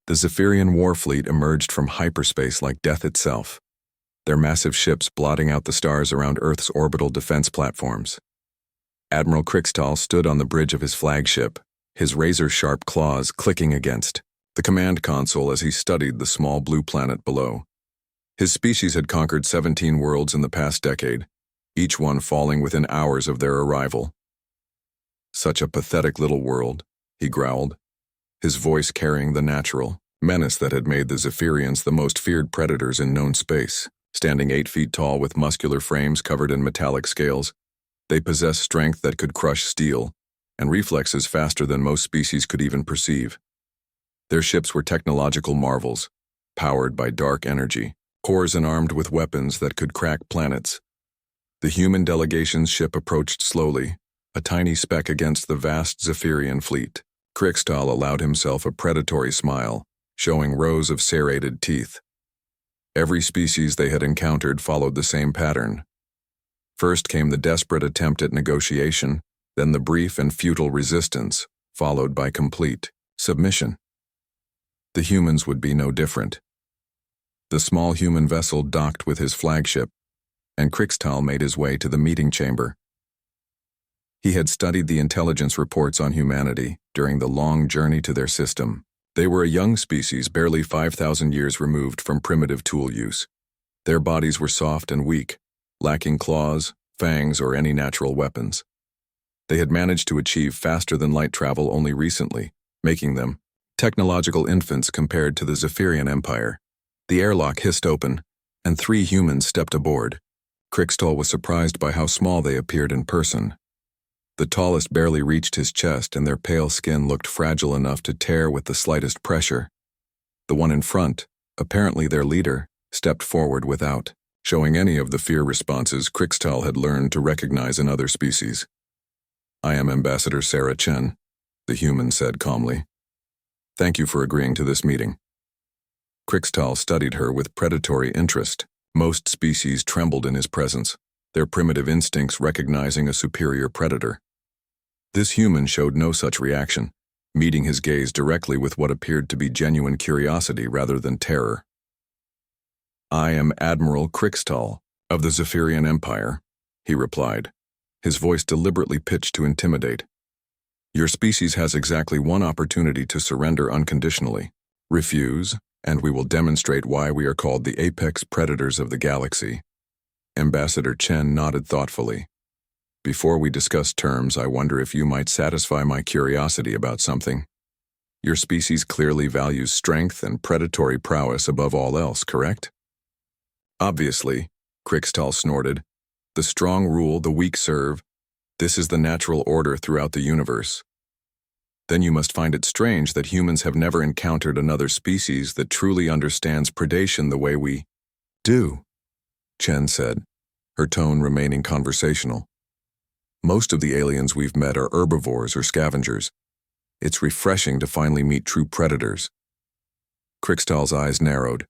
The Zephyrian war fleet emerged from hyperspace like death itself, their massive ships blotting out the stars around Earth's orbital defense platforms. Admiral Krixtal stood on the bridge of his flagship, his razor-sharp claws clicking against the command console as he studied the small blue planet below. His species had conquered 17 worlds in the past decade, each one falling within hours of their arrival. "Such a pathetic little world," he growled, his voice carrying the natural menace that had made the Zephyrians the most feared predators in known space. Standing 8 feet tall with muscular frames covered in metallic scales, they possessed strength that could crush steel, and reflexes faster than most species could even perceive. Their ships were technological marvels, powered by dark energy, cores and armed with weapons that could crack planets. The human delegation's ship approached slowly, a tiny speck against the vast Zephyrian fleet. Krixtal allowed himself a predatory smile, showing rows of serrated teeth. Every species they had encountered followed the same pattern. First came the desperate attempt at negotiation, then the brief and futile resistance, followed by complete submission. The humans would be no different. The small human vessel docked with his flagship, and Krixtal made his way to the meeting chamber. He had studied the intelligence reports on humanity during the long journey to their system. They were a young species barely 5,000 years removed from primitive tool use. Their bodies were soft and weak, lacking claws, fangs, or any natural weapons. They had managed to achieve faster-than-light travel only recently, making them technological infants compared to the Zephyrian Empire. The airlock hissed open, and 3 humans stepped aboard. Krixtal was surprised by how small they appeared in person. The tallest barely reached his chest, and their pale skin looked fragile enough to tear with the slightest pressure. The one in front, apparently their leader, stepped forward without showing any of the fear responses Krixtal had learned to recognize in other species. "I am Ambassador Sarah Chen," the human said calmly. "Thank you for agreeing to this meeting." Krixtal studied her with predatory interest. Most species trembled in his presence, their primitive instincts recognizing a superior predator. This human showed no such reaction, meeting his gaze directly with what appeared to be genuine curiosity rather than terror. "I am Admiral Krixtal of the Zephyrian Empire," he replied, his voice deliberately pitched to intimidate. "Your species has exactly one opportunity to surrender unconditionally. Refuse, and we will demonstrate why we are called the apex predators of the galaxy." Ambassador Chen nodded thoughtfully. "Before we discuss terms, I wonder if you might satisfy my curiosity about something. Your species clearly values strength and predatory prowess above all else, correct?" "Obviously," Krixtal snorted. "The strong rule, the weak serve. This is the natural order throughout the universe. Then you must find it strange that humans have never encountered another species that truly understands predation the way we do," Chen said, her tone remaining conversational. "Most of the aliens we've met are herbivores or scavengers. It's refreshing to finally meet true predators." Krixtal's eyes narrowed.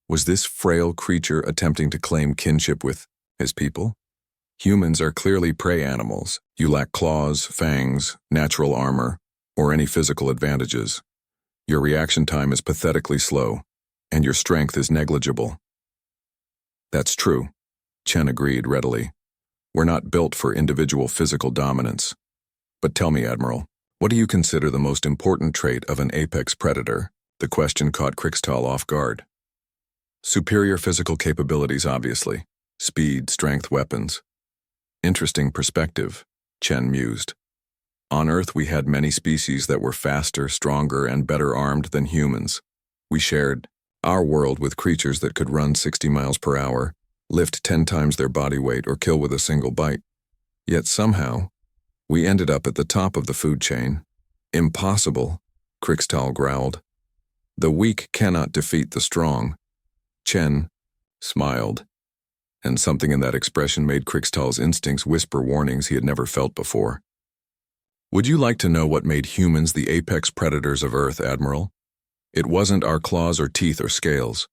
Was this frail creature attempting to claim kinship with his people? Humans are clearly prey animals. You lack claws, fangs, natural armor, or any physical advantages. Your reaction time is pathetically slow, and your strength is negligible. "That's true," Chen agreed readily. "We're not built for individual physical dominance. But tell me, Admiral, what do you consider the most important trait of an apex predator?" The question caught Krixtal off guard. "Superior physical capabilities, obviously. Speed, strength, weapons." "Interesting perspective," Chen mused. "On Earth we had many species that were faster, stronger, and better armed than humans. We shared our world with creatures that could run 60 miles per hour, lift 10 times their body weight, or kill with a single bite. Yet somehow, we ended up at the top of the food chain." "Impossible," Krixtal growled. "The weak cannot defeat the strong." Chen smiled, and something in that expression made Krixtal's instincts whisper warnings he had never felt before. "Would you like to know what made humans the apex predators of Earth, Admiral? It wasn't our claws or teeth or scales.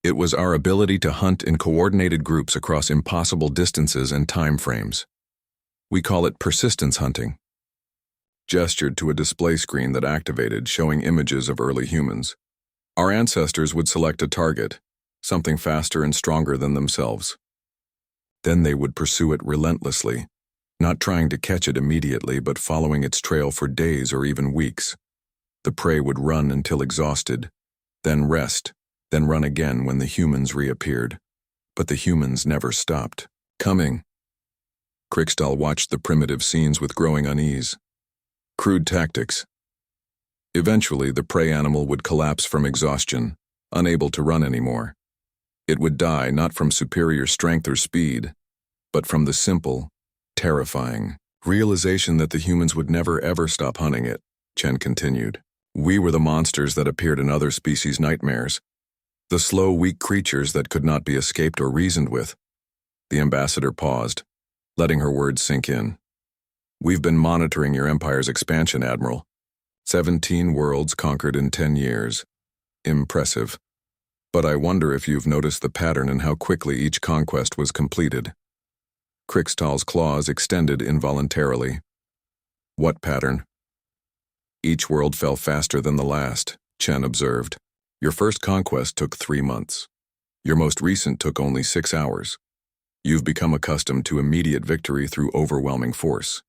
It was our ability to hunt in coordinated groups across impossible distances and time frames. We call it persistence hunting." Gestured to a display screen that activated, showing images of early humans. Our ancestors would select a target, something faster and stronger than themselves. Then they would pursue it relentlessly, not trying to catch it immediately but following its trail for days or even weeks. The prey would run until exhausted, then rest, then run again when the humans reappeared. But the humans never stopped coming. Krikstal watched the primitive scenes with growing unease. Crude tactics. Eventually, the prey animal would collapse from exhaustion, unable to run anymore. It would die not from superior strength or speed, but from the simple, terrifying realization that the humans would never ever stop hunting it, Chen continued. We were the monsters that appeared in other species' nightmares, the slow, weak creatures that could not be escaped or reasoned with. The ambassador paused, letting her words sink in. We've been monitoring your empire's expansion, Admiral. 17 worlds conquered in 10 years. Impressive. But I wonder if you've noticed the pattern in how quickly each conquest was completed. Krikstal's claws extended involuntarily. What pattern? Each world fell faster than the last, Chen observed. Your first conquest took 3 months. Your most recent took only 6 hours. You've become accustomed to immediate victory through overwhelming force.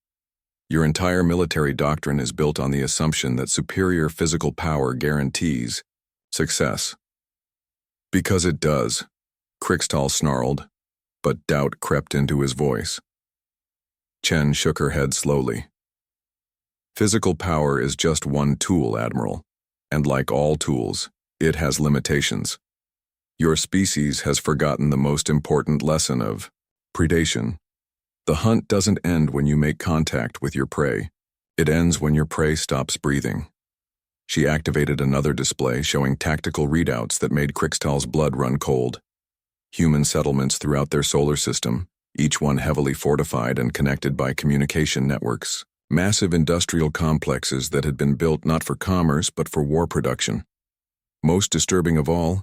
Your entire military doctrine is built on the assumption that superior physical power guarantees success. Because it does, Krikstal snarled, but doubt crept into his voice. Chen shook her head slowly. Physical power is just one tool, Admiral, and like all tools, it has limitations. Your species has forgotten the most important lesson of predation. The hunt doesn't end when you make contact with your prey. It ends when your prey stops breathing. She activated another display showing tactical readouts that made Krikstal's blood run cold. Human settlements throughout their solar system, each one heavily fortified and connected by communication networks. Massive industrial complexes that had been built not for commerce but for war production. Most disturbing of all,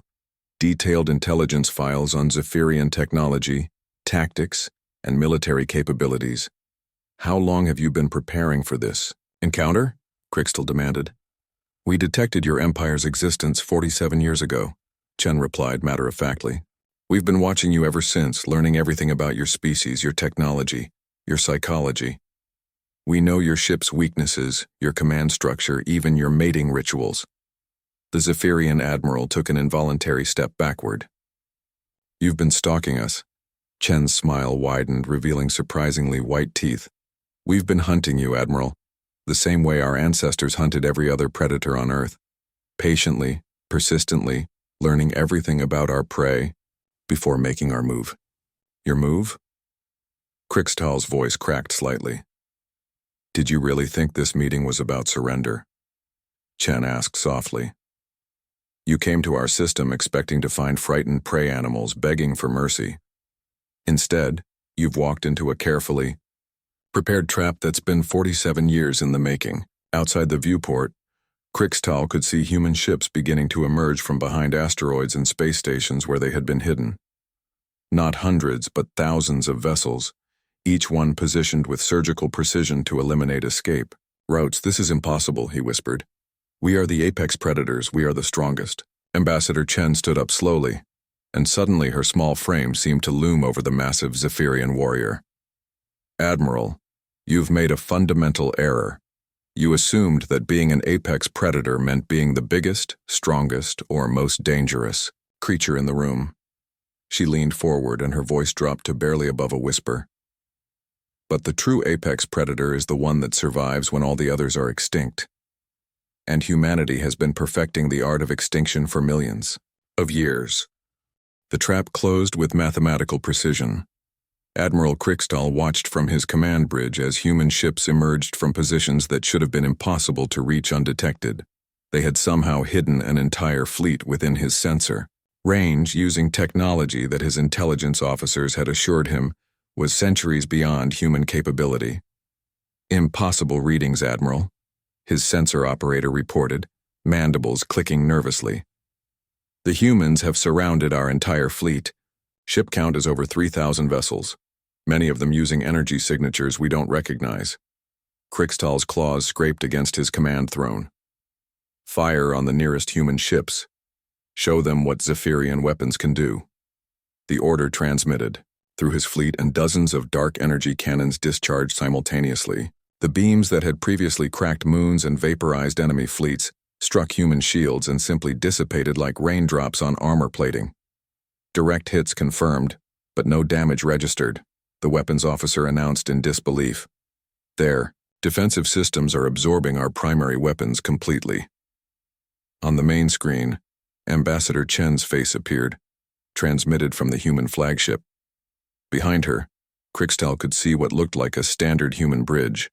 detailed intelligence files on Zephyrian technology, tactics, and military capabilities. How long have you been preparing for this encounter? Krikstal demanded. We detected your empire's existence 47 years ago, Chen replied matter-of-factly. We've been watching you ever since, learning everything about your species, your technology, your psychology. We know your ship's weaknesses, your command structure, even your mating rituals. The Zephyrian admiral took an involuntary step backward. You've been stalking us. Chen's smile widened, revealing surprisingly white teeth. We've been hunting you, Admiral, the same way our ancestors hunted every other predator on Earth. Patiently, persistently, learning everything about our prey before making our move. Your move? Krikstal's voice cracked slightly. Did you really think this meeting was about surrender? Chen asked softly. You came to our system expecting to find frightened prey animals begging for mercy. Instead, you've walked into a carefully prepared trap that's been 47 years in the making. Outside the viewport, Krikstal could see human ships beginning to emerge from behind asteroids and space stations where they had been hidden. Not hundreds, but thousands of vessels, each one positioned with surgical precision to eliminate escape. Routes, this is impossible, he whispered. We are the apex predators, we are the strongest. Ambassador Chen stood up slowly, and suddenly her small frame seemed to loom over the massive Zephyrian warrior. Admiral, you've made a fundamental error. You assumed that being an apex predator meant being the biggest, strongest, or most dangerous creature in the room. She leaned forward and her voice dropped to barely above a whisper. But the true apex predator is the one that survives when all the others are extinct. And humanity has been perfecting the art of extinction for millions of years. The trap closed with mathematical precision. Admiral Krikstal watched from his command bridge as human ships emerged from positions that should have been impossible to reach undetected. They had somehow hidden an entire fleet within his sensor range using technology that his intelligence officers had assured him was centuries beyond human capability. Impossible readings, Admiral, his sensor operator reported, mandibles clicking nervously. The humans have surrounded our entire fleet. Ship count is over 3,000 vessels, many of them using energy signatures we don't recognize. Krikstal's claws scraped against his command throne. Fire on the nearest human ships, Show them what Zephyrian weapons can do. The order transmitted. Through his fleet and dozens of dark energy cannons discharged simultaneously, the beams that had previously cracked moons and vaporized enemy fleets struck human shields and simply dissipated like raindrops on armor plating. Direct hits confirmed, but no damage registered, the weapons officer announced in disbelief. Their defensive systems are absorbing our primary weapons completely. On the main screen, Ambassador Chen's face appeared, transmitted from the human flagship. Behind her, Crixtal could see what looked like a standard human bridge,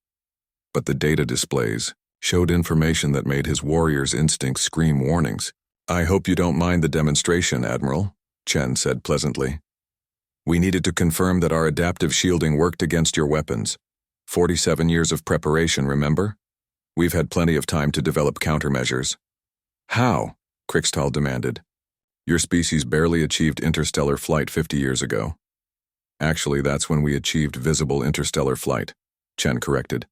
but the data displays showed information that made his warrior's instincts scream warnings. "I hope you don't mind the demonstration, Admiral," Chen said pleasantly. "We needed to confirm that our adaptive shielding worked against your weapons. 47 years of preparation, remember? We've had plenty of time to develop countermeasures." "How?" Crixtal demanded. "Your species barely achieved interstellar flight 50 years ago." "Actually, that's when we achieved visible interstellar flight," Chen corrected.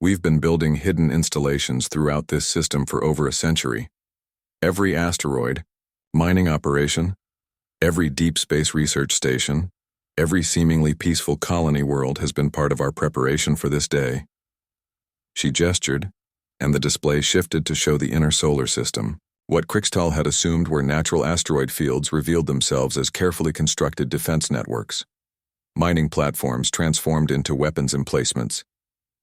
"We've been building hidden installations throughout this system for over a century. Every asteroid, mining operation, every deep space research station, every seemingly peaceful colony world has been part of our preparation for this day." She gestured, and the display shifted to show the inner solar system. What Crixtal had assumed were natural asteroid fields revealed themselves as carefully constructed defense networks. Mining platforms transformed into weapons emplacements.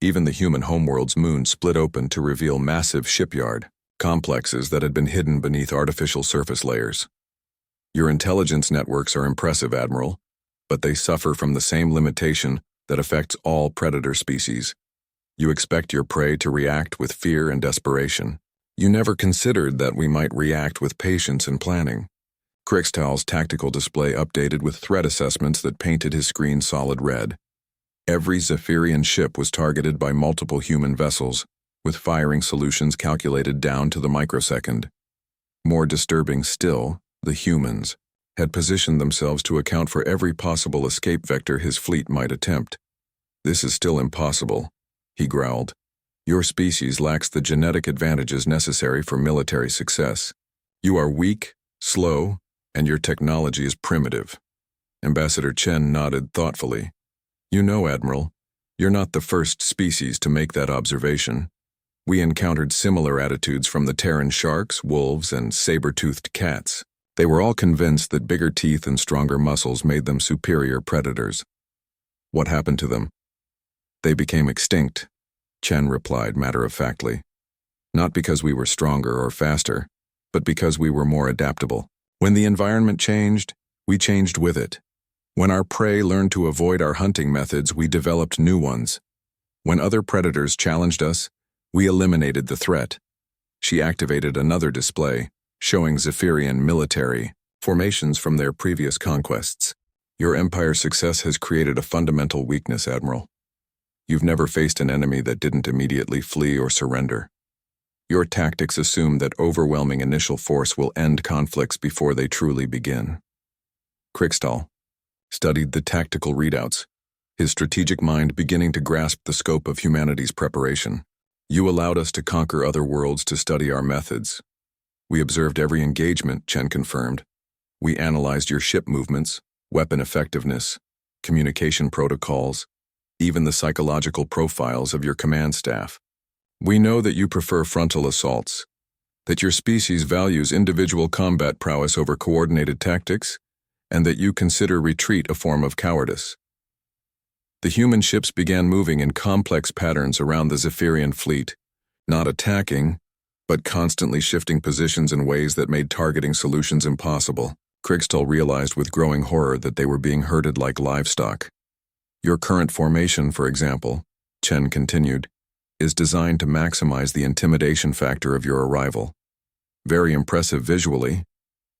Even the human homeworld's moon split open to reveal massive shipyard complexes that had been hidden beneath artificial surface layers. "Your intelligence networks are impressive, Admiral, but they suffer from the same limitation that affects all predator species. You expect your prey to react with fear and desperation. You never considered that we might react with patience and planning." Crixtal's tactical display updated with threat assessments that painted his screen solid red. Every Zephyrian ship was targeted by multiple human vessels, with firing solutions calculated down to the microsecond. More disturbing still, the humans had positioned themselves to account for every possible escape vector his fleet might attempt. "This is still impossible," he growled. "Your species lacks the genetic advantages necessary for military success. You are weak, slow, and your technology is primitive." Ambassador Chen nodded thoughtfully. "You know, Admiral, you're not the first species to make that observation. We encountered similar attitudes from the Terran sharks, wolves, and saber-toothed cats. They were all convinced that bigger teeth and stronger muscles made them superior predators." "What happened to them?" "They became extinct," Chen replied matter-of-factly. "Not because we were stronger or faster, but because we were more adaptable. When the environment changed, we changed with it. When our prey learned to avoid our hunting methods, we developed new ones. When other predators challenged us, we eliminated the threat." She activated another display, showing Zephyrian military formations from their previous conquests. "Your Empire's success has created a fundamental weakness, Admiral. You've never faced an enemy that didn't immediately flee or surrender. Your tactics assume that overwhelming initial force will end conflicts before they truly begin." Crixtal studied the tactical readouts, his strategic mind beginning to grasp the scope of humanity's preparation. "You allowed us to conquer other worlds to study our methods. We observed every engagement," Chen confirmed. "We analyzed your ship movements, weapon effectiveness, communication protocols, even the psychological profiles of your command staff. We know that you prefer frontal assaults, that your species values individual combat prowess over coordinated tactics, and that you consider retreat a form of cowardice." The human ships began moving in complex patterns around the Zephyrian fleet, not attacking, but constantly shifting positions in ways that made targeting solutions impossible. Crixtal realized with growing horror that they were being herded like livestock. "Your current formation, for example," Chen continued, "is designed to maximize the intimidation factor of your arrival. Very impressive visually,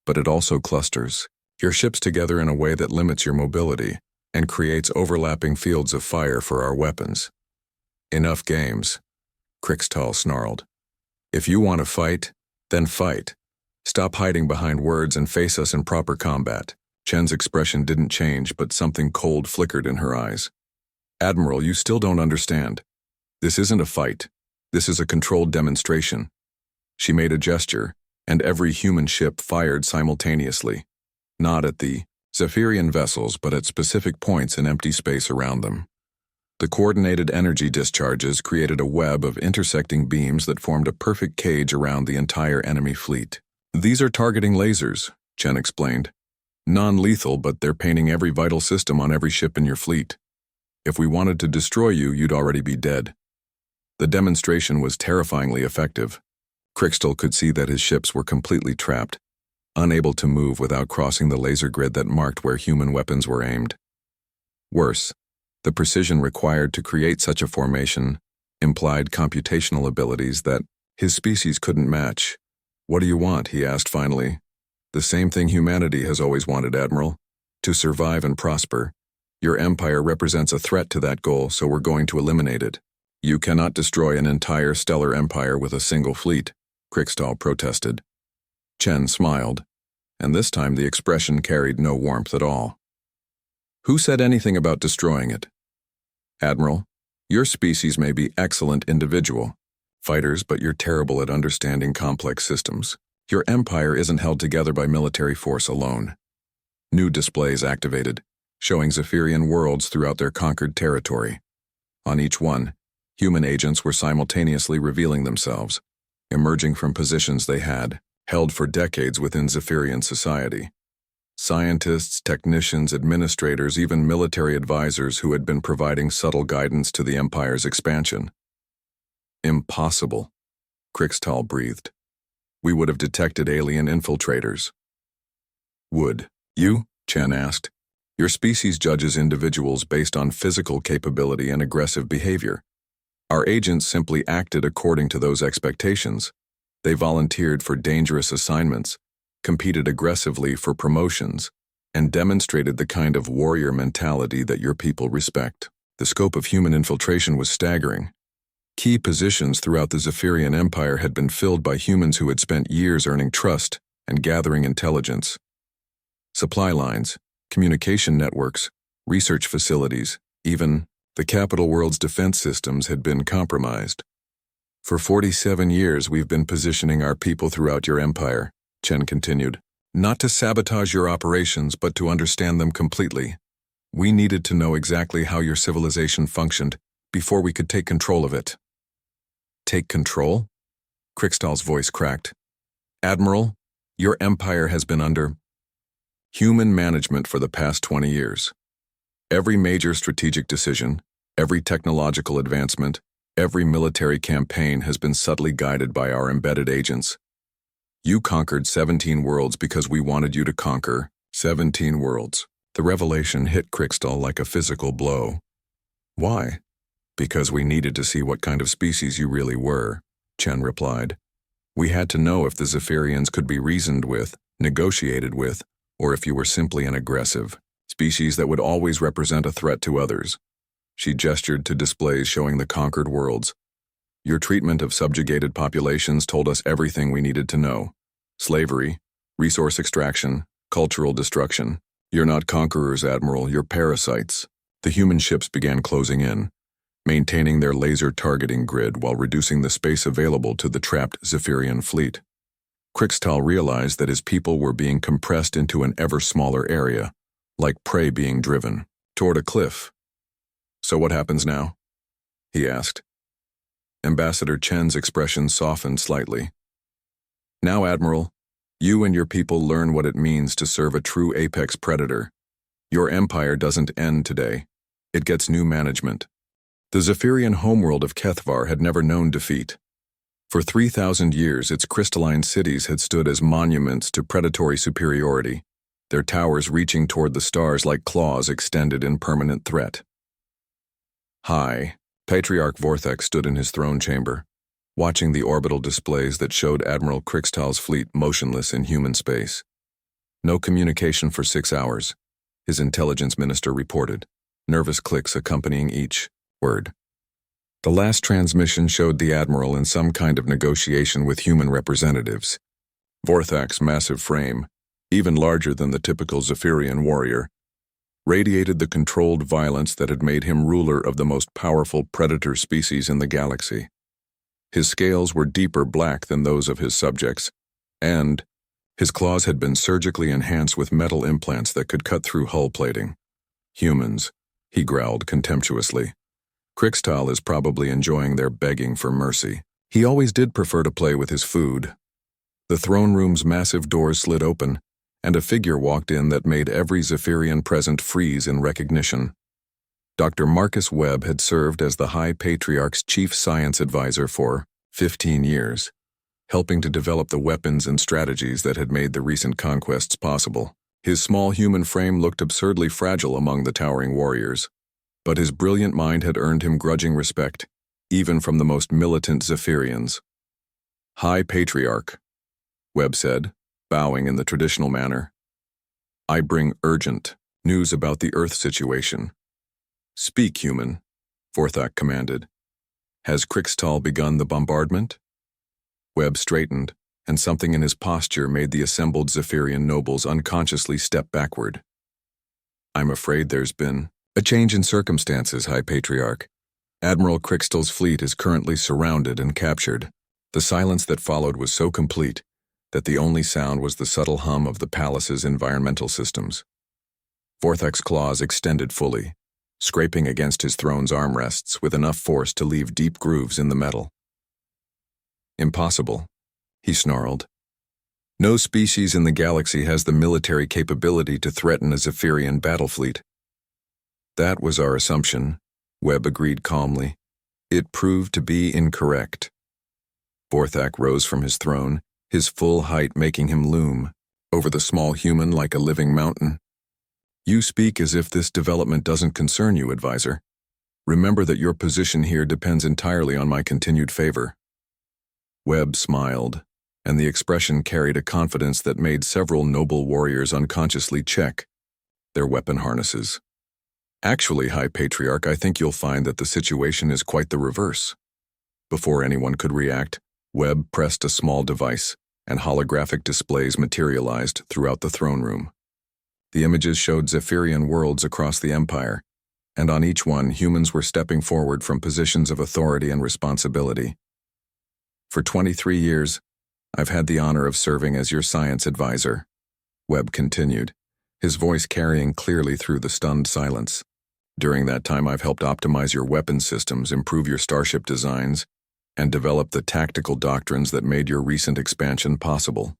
but it also clusters your ships together in a way that limits your mobility and creates overlapping fields of fire for our weapons." "Enough games," Crixtal snarled. "If you want to fight, then fight. Stop hiding behind words and face us in proper combat." Chen's expression didn't change, but something cold flickered in her eyes. "Admiral, you still don't understand. This isn't a fight. This is a controlled demonstration." She made a gesture, and every human ship fired simultaneously, not at the Zephyrian vessels but at specific points in empty space around them. The coordinated energy discharges created a web of intersecting beams that formed a perfect cage around the entire enemy fleet. "These are targeting lasers," Chen explained. "Non-lethal, but they're painting every vital system on every ship in your fleet. If we wanted to destroy you, you'd already be dead." The demonstration was terrifyingly effective. Crystal could see that his ships were completely trapped, unable to move without crossing the laser grid that marked where human weapons were aimed. Worse, the precision required to create such a formation implied computational abilities that his species couldn't match. "What do you want?" he asked finally. "The same thing humanity has always wanted, Admiral. To survive and prosper. Your empire represents a threat to that goal, so we're going to eliminate it." "You cannot destroy an entire stellar empire with a single fleet," Krikstal protested. Chen smiled, and this time the expression carried no warmth at all. "Who said anything about destroying it? Admiral, your species may be excellent individual fighters, but you're terrible at understanding complex systems. Your empire isn't held together by military force alone." New displays activated, showing Zephyrian worlds throughout their conquered territory. On each one, human agents were simultaneously revealing themselves, emerging from positions they had held for decades within Zephyrian society. Scientists, technicians, administrators, even military advisors who had been providing subtle guidance to the Empire's expansion. "Impossible," Krikstal breathed. "We would have detected alien infiltrators." "Would you?" Chen asked. "Your species judges individuals based on physical capability and aggressive behavior. Our agents simply acted according to those expectations. They volunteered for dangerous assignments, competed aggressively for promotions, and demonstrated the kind of warrior mentality that your people respect." The scope of human infiltration was staggering. Key positions throughout the Zephyrian Empire had been filled by humans who had spent years earning trust and gathering intelligence. Supply lines, communication networks, research facilities, even the capital world's defense systems had been compromised. "For 47 years we've been positioning our people throughout your empire," Chen continued. "Not to sabotage your operations, but to understand them completely. We needed to know exactly how your civilization functioned before we could take control of it." "Take control?" Krikstal's voice cracked. "Admiral, your empire has been under human management for the past 20 years. Every major strategic decision, every technological advancement, every military campaign has been subtly guided by our embedded agents. You conquered 17 worlds because we wanted you to conquer 17 worlds." The revelation hit Krikstal like a physical blow. "Why?" "Because we needed to see what kind of species you really were," Chen replied. "We had to know if the Zephyrians could be reasoned with, negotiated with, or if you were simply an aggressive species that would always represent a threat to others." She gestured to displays showing the conquered worlds. "Your treatment of subjugated populations told us everything we needed to know. Slavery, resource extraction, cultural destruction. You're not conquerors, Admiral, you're parasites." The human ships began closing in, maintaining their laser targeting grid while reducing the space available to the trapped Zephyrian fleet. Krikstal realized that his people were being compressed into an ever smaller area, like prey being driven toward a cliff. "So what happens now?" he asked. Ambassador Chen's expression softened slightly. "Now, Admiral, you and your people learn what it means to serve a true apex predator. Your empire doesn't end today. It gets new management." The Zephyrian homeworld of Kethvar had never known defeat. For 3,000 years, its crystalline cities had stood as monuments to predatory superiority, their towers reaching toward the stars like claws extended in permanent threat. High, Patriarch Vorthek stood in his throne chamber, watching the orbital displays that showed Admiral Krikstal's fleet motionless in human space. "No communication for 6 hours," his intelligence minister reported, nervous clicks accompanying each word. The last transmission showed the Admiral in some kind of negotiation with human representatives. Vorthak's massive frame, even larger than the typical Zephyrian warrior, radiated the controlled violence that had made him ruler of the most powerful predator species in the galaxy. His scales were deeper black than those of his subjects, And his claws had been surgically enhanced with metal implants that could cut through hull plating. Humans, he growled contemptuously. Crixtal is probably enjoying their begging for mercy. He always did prefer to play with his food. The throne room's massive doors slid open, and a figure walked in that made every Zephyrian present freeze in recognition. Dr. Marcus Webb had served as the High Patriarch's chief science advisor for 15 years, helping to develop the weapons and strategies that had made the recent conquests possible. His small human frame looked absurdly fragile among the towering warriors, but his brilliant mind had earned him grudging respect, even from the most militant Zephyrians. High Patriarch, Webb said, bowing in the traditional manner. I bring urgent news about the Earth situation. Speak, human, Vorthak commanded. Has Crixtal begun the bombardment? Webb straightened, and something in his posture made the assembled Zephyrian nobles unconsciously step backward. I'm afraid there's been a change in circumstances, High Patriarch. Admiral Crixtal's fleet is currently surrounded and captured. The silence that followed was so complete that the only sound was the subtle hum of the palace's environmental systems. Vorthak's claws extended fully, scraping against his throne's armrests with enough force to leave deep grooves in the metal. Impossible, he snarled. No species in the galaxy has the military capability to threaten a Zephyrian battle fleet. That was our assumption, Webb agreed calmly. It proved to be incorrect. Vorthak rose from his throne, his full height making him loom over the small human like a living mountain. You speak as if this development doesn't concern you, advisor. Remember that your position here depends entirely on my continued favor. Webb smiled, and the expression carried a confidence that made several noble warriors unconsciously check their weapon harnesses. Actually, High Patriarch, I think you'll find that the situation is quite the reverse. Before anyone could react, Webb pressed a small device, and holographic displays materialized throughout the throne room. The images showed Zephyrian worlds across the Empire, and on each one, humans were stepping forward from positions of authority and responsibility. For 23 years, I've had the honor of serving as your science advisor, Webb continued, his voice carrying clearly through the stunned silence. During that time, I've helped optimize your weapon systems, improve your starship designs, and develop the tactical doctrines that made your recent expansion possible.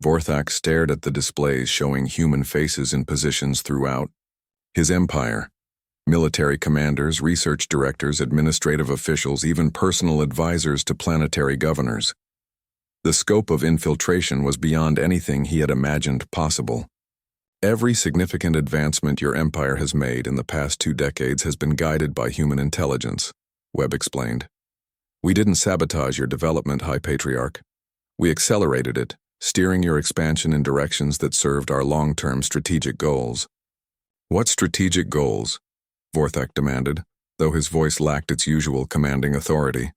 Vorthak stared at the displays showing human faces in positions throughout his empire. Military commanders, research directors, administrative officials, even personal advisors to planetary governors. The scope of infiltration was beyond anything he had imagined possible. Every significant advancement your empire has made in the past 2 decades has been guided by human intelligence, Webb explained. We didn't sabotage your development, High Patriarch. We accelerated it, steering your expansion in directions that served our long-term strategic goals. What strategic goals? Vorthak demanded, though his voice lacked its usual commanding authority.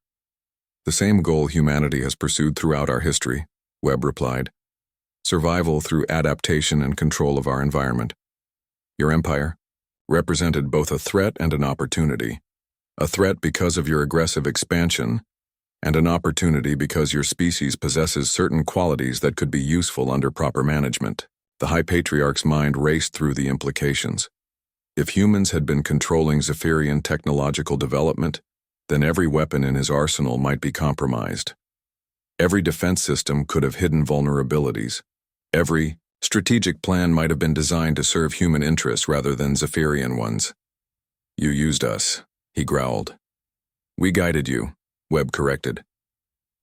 The same goal humanity has pursued throughout our history, Webb replied. Survival through adaptation and control of our environment. Your empire represented both a threat and an opportunity. A threat because of your aggressive expansion, and an opportunity because your species possesses certain qualities that could be useful under proper management. The High Patriarch's mind raced through the implications. If humans had been controlling Zephyrian technological development, then every weapon in his arsenal might be compromised. Every defense system could have hidden vulnerabilities. Every strategic plan might have been designed to serve human interests rather than Zephyrian ones. You used us, he growled. We guided you, Webb corrected.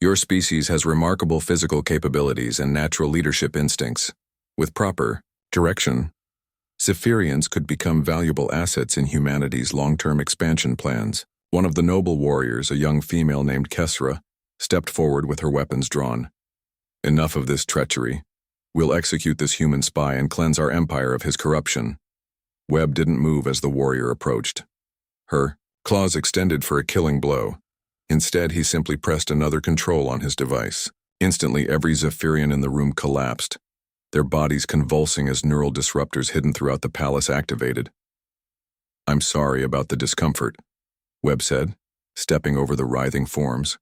Your species has remarkable physical capabilities and natural leadership instincts. With proper direction, Zephyrians could become valuable assets in humanity's long-term expansion plans. One of the noble warriors, a young female named Kesra, stepped forward with her weapons drawn. Enough of this treachery. We'll execute this human spy and cleanse our empire of his corruption. Webb didn't move as the warrior approached. Her claws extended for a killing blow. Instead, he simply pressed another control on his device. Instantly, every Zephyrian in the room collapsed, their bodies convulsing as neural disruptors hidden throughout the palace activated. I'm sorry about the discomfort, Webb said, stepping over the writhing forms.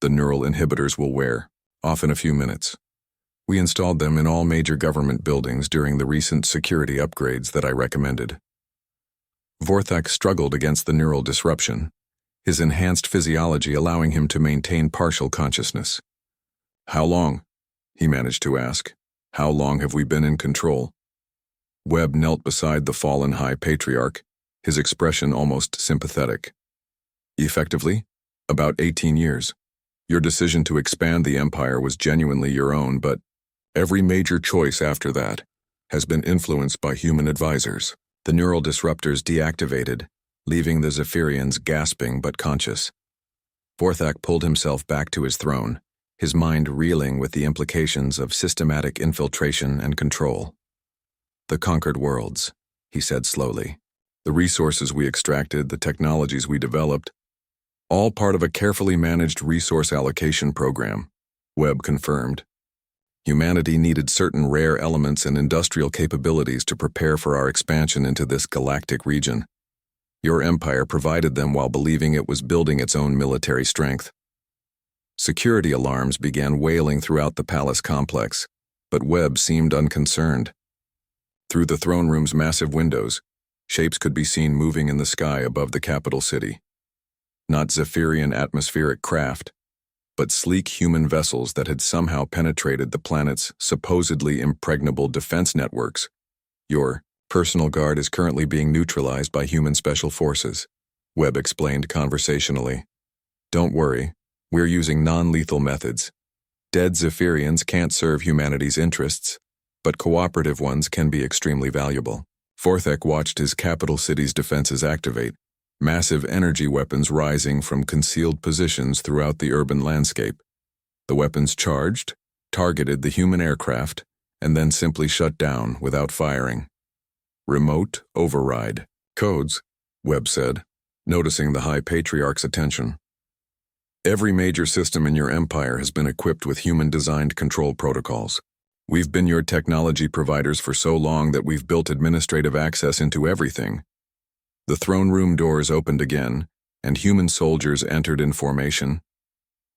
The neural inhibitors will wear off in a few minutes. We installed them in all major government buildings during the recent security upgrades that I recommended. Vorthak struggled against the neural disruption, his enhanced physiology allowing him to maintain partial consciousness. "How long?" he managed to ask. "How long have we been in control?" Webb knelt beside the fallen High Patriarch, his expression almost sympathetic. "Effectively, about 18 years. Your decision to expand the Empire was genuinely your own, but every major choice after that has been influenced by human advisors." The neural disruptors deactivated, leaving the Zephyrians gasping but conscious. Vorthak pulled himself back to his throne, his mind reeling with the implications of systematic infiltration and control. "The conquered worlds," he said slowly. "The resources we extracted, the technologies we developed, all part of a carefully managed resource allocation program," Webb confirmed. "Humanity needed certain rare elements and industrial capabilities to prepare for our expansion into this galactic region. Your empire provided them while believing it was building its own military strength." Security alarms began wailing throughout the palace complex, but Webb seemed unconcerned. Through the throne room's massive windows, shapes could be seen moving in the sky above the capital city. Not Zephyrian atmospheric craft, but sleek human vessels that had somehow penetrated the planet's supposedly impregnable defense networks. "Your personal guard is currently being neutralized by human special forces," Webb explained conversationally. "Don't worry, we're using non-lethal methods. Dead Zephyrians can't serve humanity's interests, but cooperative ones can be extremely valuable." Vorthak watched his capital city's defenses activate, massive energy weapons rising from concealed positions throughout the urban landscape. The weapons charged, targeted the human aircraft, and then simply shut down without firing. "Remote override codes," Webb said, noticing the High Patriarch's attention. "Every major system in your empire has been equipped with human-designed control protocols. We've been your technology providers for so long that we've built administrative access into everything." The throne room doors opened again, and human soldiers entered in formation.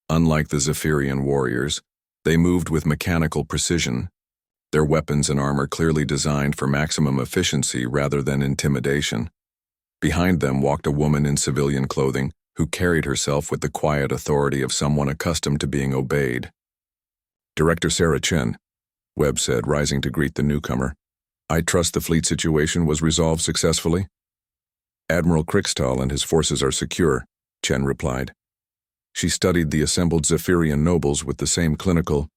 Unlike the Zephyrian warriors, they moved with mechanical precision, their weapons and armor clearly designed for maximum efficiency rather than intimidation. Behind them walked a woman in civilian clothing who carried herself with the quiet authority of someone accustomed to being obeyed. "Director Sarah Chen," Webb said, rising to greet the newcomer. "I trust the fleet situation was resolved successfully?" "Admiral Krikstal and his forces are secure," Chen replied. She studied the assembled Zephyrian nobles with the same clinical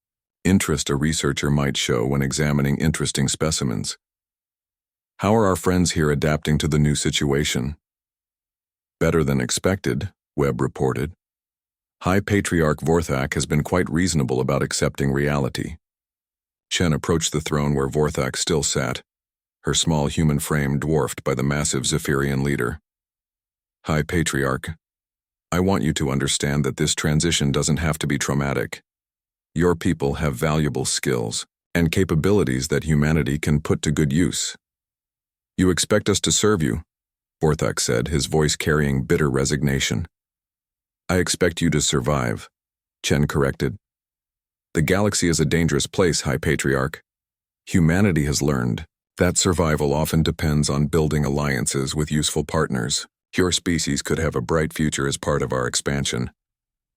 interest a researcher might show when examining interesting specimens. "How are our friends here adapting to the new situation?" "Better than expected," Webb reported. "High Patriarch Vorthak has been quite reasonable about accepting reality." Chen approached the throne where Vorthak still sat, her small human frame dwarfed by the massive Zephyrian leader. "High Patriarch, I want you to understand that this transition doesn't have to be traumatic. Your people have valuable skills and capabilities that humanity can put to good use." "You expect us to serve you," Vorthak said, his voice carrying bitter resignation. "I expect you to survive," Chen corrected. "The galaxy is a dangerous place, High Patriarch. Humanity has learned that survival often depends on building alliances with useful partners. Your species could have a bright future as part of our expansion,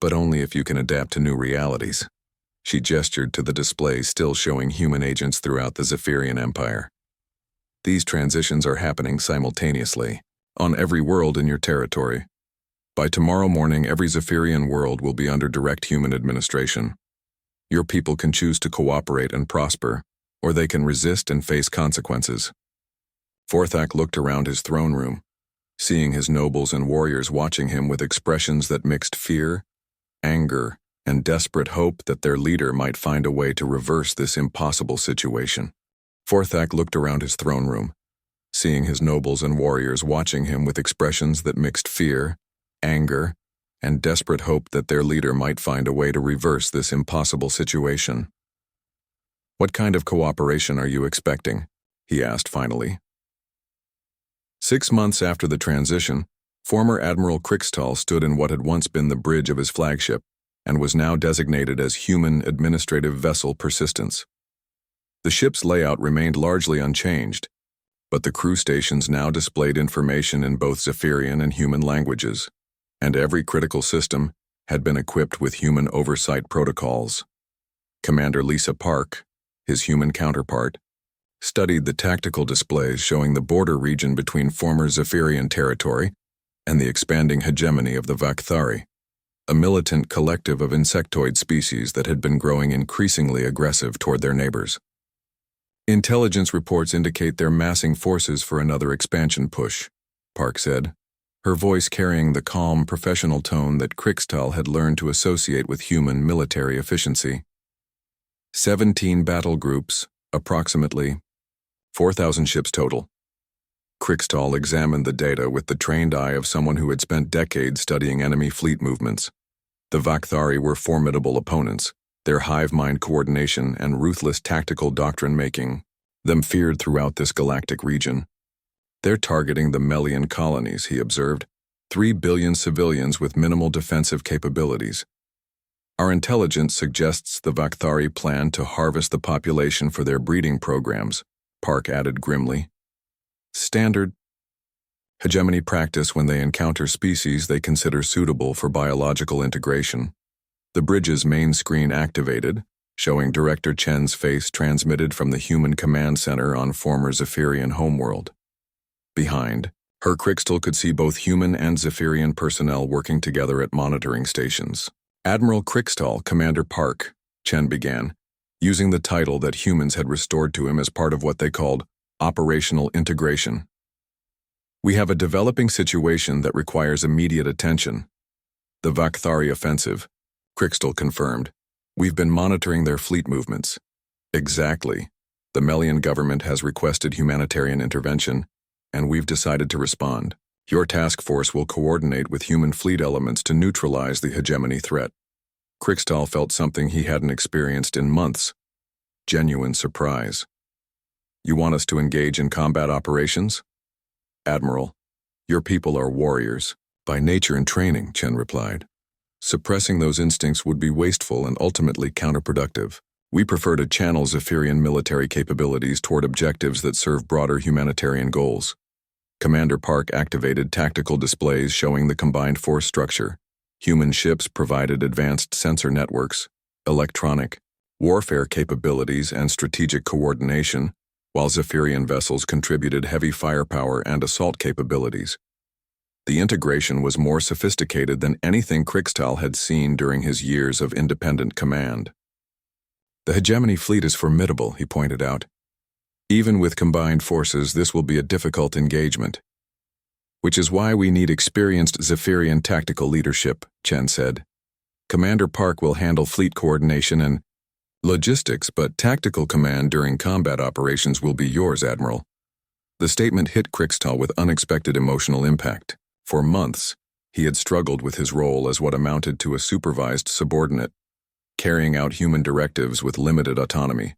but only if you can adapt to new realities." She gestured to the display still showing human agents throughout the Zephyrian Empire. "These transitions are happening simultaneously, on every world in your territory. By tomorrow morning, every Zephyrian world will be under direct human administration. Your people can choose to cooperate and prosper, or they can resist and face consequences." Vorthak looked around his throne room, seeing his nobles and warriors watching him with expressions that mixed fear, anger, and desperate hope that their leader might find a way to reverse this impossible situation. Vorthak looked around his throne room, seeing his nobles and warriors watching him with expressions that mixed fear, anger, and desperate hope that their leader might find a way to reverse this impossible situation. "What kind of cooperation are you expecting?" he asked finally. 6 months after the transition, former Admiral Krikstal stood in what had once been the bridge of his flagship, and was now designated as Human Administrative Vessel Persistence. The ship's layout remained largely unchanged, but the crew stations now displayed information in both Zephyrian and human languages, and every critical system had been equipped with human oversight protocols. Commander Lisa Park, his human counterpart, studied the tactical displays showing the border region between former Zephyrian territory and the expanding hegemony of the Vakthari, a militant collective of insectoid species that had been growing increasingly aggressive toward their neighbors. Intelligence reports indicate they're massing forces for another expansion push, Park said, her voice carrying the calm, professional tone that Krikstal had learned to associate with human military efficiency. 17 battle groups, approximately 4,000 ships total. Krikstal examined the data with the trained eye of someone who had spent decades studying enemy fleet movements. The Vakthari were formidable opponents, their hive-mind coordination and ruthless tactical doctrine-making, them feared throughout this galactic region. They're targeting the Melian colonies, he observed, 3 billion civilians with minimal defensive capabilities. Our intelligence suggests the Vakthari plan to harvest the population for their breeding programs, Park added grimly. Standard hegemony practice when they encounter species they consider suitable for biological integration. The bridge's main screen activated, showing Director Chen's face transmitted from the human command center on former Zephyrian homeworld. Behind, her Krikstal could see both human and Zephyrian personnel working together at monitoring stations. Admiral Krikstal, Commander Park, Chen began, using the title that humans had restored to him as part of what they called operational integration. We have a developing situation that requires immediate attention. The Vakthari offensive, Krikstal confirmed. We've been monitoring their fleet movements. Exactly. The Melian government has requested humanitarian intervention, and we've decided to respond. Your task force will coordinate with human fleet elements to neutralize the hegemony threat. Krikstal felt something he hadn't experienced in months. Genuine surprise. You want us to engage in combat operations? Admiral, your people are warriors, by nature and training, Chen replied. Suppressing those instincts would be wasteful and ultimately counterproductive. We prefer to channel Zephyrian military capabilities toward objectives that serve broader humanitarian goals. Commander Park activated tactical displays showing the combined force structure. Human ships provided advanced sensor networks, electronic, warfare capabilities, and strategic coordination, while Zephyrian vessels contributed heavy firepower and assault capabilities. The integration was more sophisticated than anything Krikstal had seen during his years of independent command. The hegemony fleet is formidable, he pointed out. Even with combined forces, this will be a difficult engagement. Which is why we need experienced Zephyrian tactical leadership, Chen said. Commander Park will handle fleet coordination and logistics, but tactical command during combat operations will be yours, Admiral. The statement hit Krikstal with unexpected emotional impact. For months, he had struggled with his role as what amounted to a supervised subordinate, carrying out human directives with limited autonomy.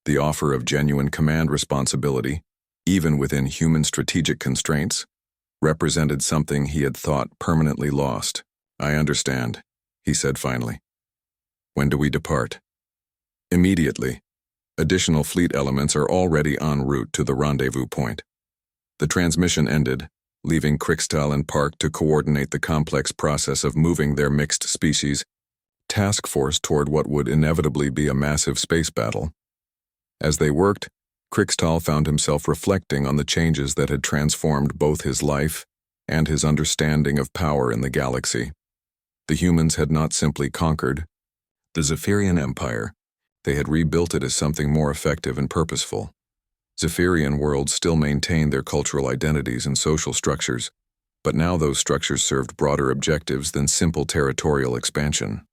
The offer of genuine command responsibility, even within human strategic constraints, represented something he had thought permanently lost. I understand, he said finally. When do we depart? Immediately. Additional fleet elements are already en route to the rendezvous point. The transmission ended, leaving Krikstal and Park to coordinate the complex process of moving their mixed species task force toward what would inevitably be a massive space battle. As they worked, Krikstal found himself reflecting on the changes that had transformed both his life and his understanding of power in the galaxy. The humans had not simply conquered the Zephyrian Empire, they had rebuilt it as something more effective and purposeful. Zephyrian worlds still maintained their cultural identities and social structures, but now those structures served broader objectives than simple territorial expansion.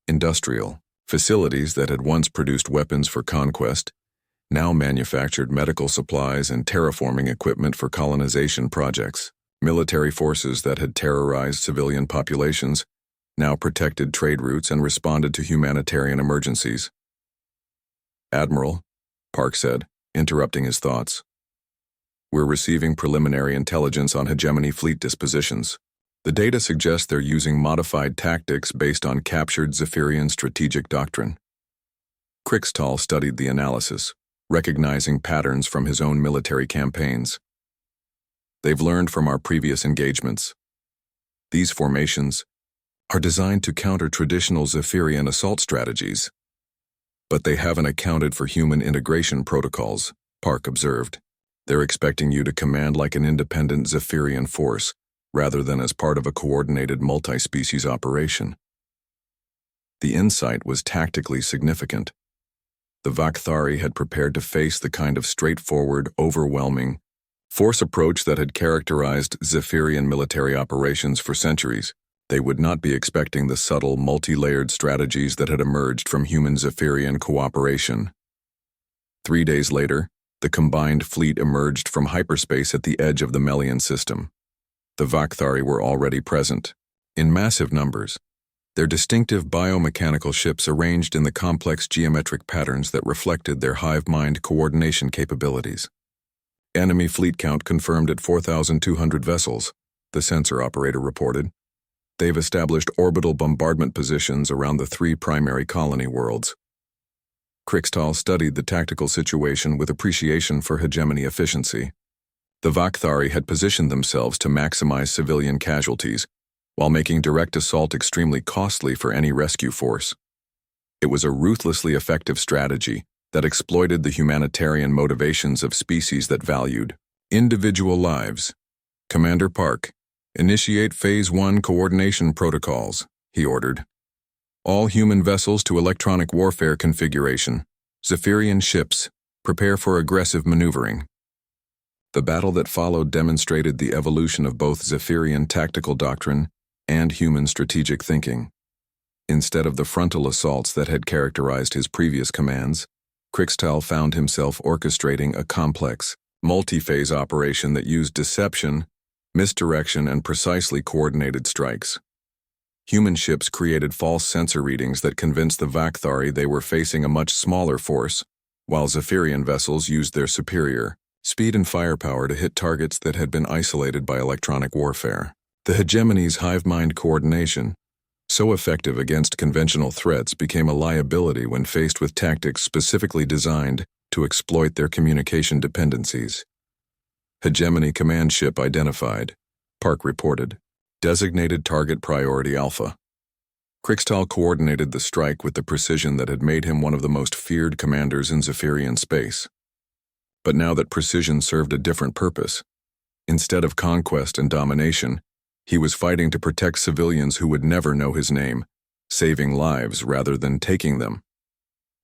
Industrial facilities that had once produced weapons for conquest now manufactured medical supplies and terraforming equipment for colonization projects. Military forces that had terrorized civilian populations now protected trade routes and responded to humanitarian emergencies. Admiral, Park said, interrupting his thoughts. We're receiving preliminary intelligence on hegemony fleet dispositions. The data suggests they're using modified tactics based on captured Zephyrian strategic doctrine. Krixtal studied the analysis, recognizing patterns from his own military campaigns. They've learned from our previous engagements. These formations are designed to counter traditional Zephyrian assault strategies. But they haven't accounted for human integration protocols, Park observed. They're expecting you to command like an independent Zephyrian force, rather than as part of a coordinated multi-species operation. The insight was tactically significant. The Vakthari had prepared to face the kind of straightforward, overwhelming, force approach that had characterized Zephyrian military operations for centuries. They would not be expecting the subtle, multi-layered strategies that had emerged from human-Zephyrian cooperation. 3 days later, the combined fleet emerged from hyperspace at the edge of the Melian system. The Vakthari were already present, in massive numbers, their distinctive biomechanical ships arranged in the complex geometric patterns that reflected their hive-mind coordination capabilities. Enemy fleet count confirmed at 4,200 vessels, the sensor operator reported. They've established orbital bombardment positions around the 3 primary colony worlds. Krixtal studied the tactical situation with appreciation for hegemony efficiency. The Vakthari had positioned themselves to maximize civilian casualties, while making direct assault extremely costly for any rescue force. It was a ruthlessly effective strategy that exploited the humanitarian motivations of species that valued individual lives. Commander Park, initiate Phase 1 coordination protocols, he ordered. All human vessels to electronic warfare configuration. Zephyrian ships, prepare for aggressive maneuvering. The battle that followed demonstrated the evolution of both Zephyrian tactical doctrine and human strategic thinking. Instead of the frontal assaults that had characterized his previous commands, Krixtal found himself orchestrating a complex, multi-phase operation that used deception, misdirection, and precisely coordinated strikes. Human ships created false sensor readings that convinced the Vakthari they were facing a much smaller force, while Zephyrian vessels used their superior speed and firepower to hit targets that had been isolated by electronic warfare. The hegemony's hive-mind coordination, so effective against conventional threats, became a liability when faced with tactics specifically designed to exploit their communication dependencies. Hegemony command ship identified, Park reported. Designated target priority Alpha. Krixtal coordinated the strike with the precision that had made him one of the most feared commanders in Zephyrian space. But now that precision served a different purpose. Instead of conquest and domination, he was fighting to protect civilians who would never know his name, saving lives rather than taking them.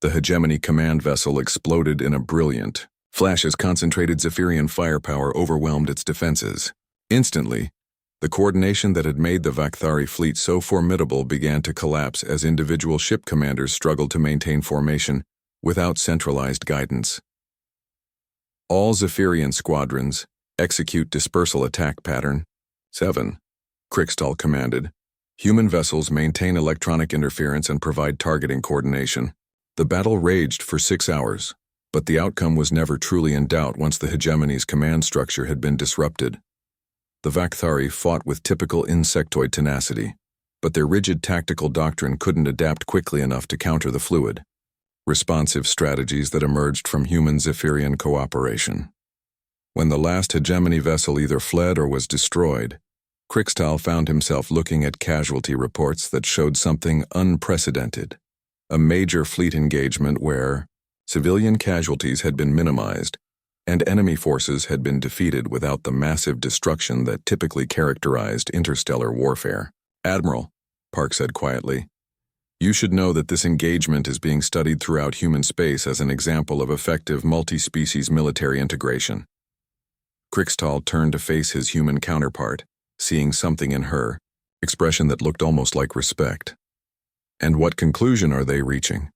The Hegemony command vessel exploded in a brilliant flash as concentrated Zephyrian firepower overwhelmed its defenses. Instantly, the coordination that had made the Vakthari fleet so formidable began to collapse as individual ship commanders struggled to maintain formation without centralized guidance. All Zephyrian squadrons, execute dispersal attack pattern. 7. Krixtal commanded. Human vessels maintain electronic interference and provide targeting coordination. The battle raged for 6 hours, but the outcome was never truly in doubt once the Hegemony's command structure had been disrupted. The Vakthari fought with typical insectoid tenacity, but their rigid tactical doctrine couldn't adapt quickly enough to counter the fluid, responsive strategies that emerged from human-Zephyrian cooperation. When the last Hegemony vessel either fled or was destroyed, Krixtal found himself looking at casualty reports that showed something unprecedented, a major fleet engagement where civilian casualties had been minimized and enemy forces had been defeated without the massive destruction that typically characterized interstellar warfare. Admiral, Park said quietly, you should know that this engagement is being studied throughout human space as an example of effective multi-species military integration. Krixtal turned to face his human counterpart, seeing something in her, expression that looked almost like respect. And what conclusion are they reaching?